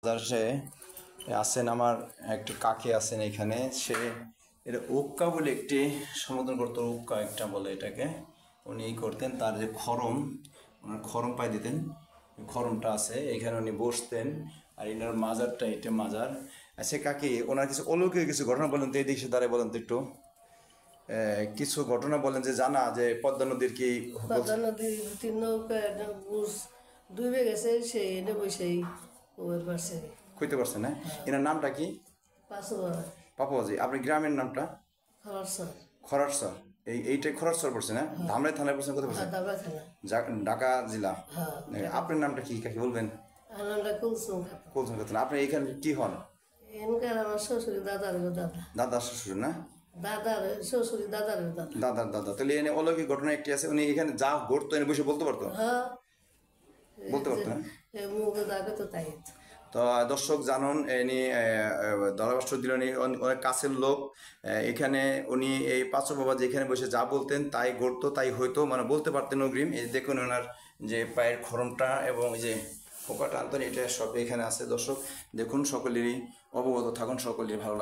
সে আছেন আমার একটা কাকি আছেন এখানে, সে এটা উক্কা বলে একটি সম্বোধন করতো, উক্কা একটা বলে এটাকে। উনি করতেন তার যে খরম, ওনার খরম পাই দিতেন, খরমটা আছে এখানে উনি বসতেন। আর এনার মাজারটা এটা মাজার। আচ্ছা কাকি, ওনার কিছু অলৌকিক কিছু ঘটনা বলেন তো, এই দিকে দাঁড়িয়ে বলেন তো একটু কিছু ঘটনা বলেন যে জানা যে পদ্মা নদীর কি পদ্মা নদীর তিন নৌকা একটা বুঝ ডুবে গেছে, সে এনে বসেই ওর পাশে কইতে পারছেন না? এনার নামটা কি? পাঁচবার পাপাজি। আপনার গ্রামের নামটা? খাবার স্যার। খরারসর। এইটাই খরারসর পড়ছে না? ধামরাই থানায় পড়ছেন, কোথায় হ্যাঁ, পড়ছেন? দাবা খেলা। ঢাকা জেলা। হ্যাঁ, আপনার নামটা কি কাকি বলবেন? আনন্দা কুলসুম খাতুন। কোথায় কথা আপনি এখানে কি হন? এনকার আমার শ্বশুরি দাদার দাদা, দাদা শ্বশুর না? দাদার শ্বশুরি দাদার দাদা। দাদার দাদা। তাহলে এনে অলৌকিক ঘটনা একটি আছে, উনি এখানে যা ঘটতো এনে বসে বলতে পারতো? হ্যাঁ, বলতে পারতো না? মুখে দাগে তো তাই। তো দর্শক জানুন, ইনি ধরাবাস্ত্র দিলেন, অনেক কাছের লোক। এখানে উনি এই পাঁচশো বাবা যেখানে বসে যা বলতেন তাই ঘটতো, তাই হয়তো, মানে বলতে পারতেন অগ্রিম। এই দেখুন ওনার যে পায়ের খরমটা এবং এই যে পোকাটা আনতেন, এটা সব এখানে আছে। দর্শক দেখুন, সকলেরই অবগত থাকুন, সকলেরই ভালো লাগে।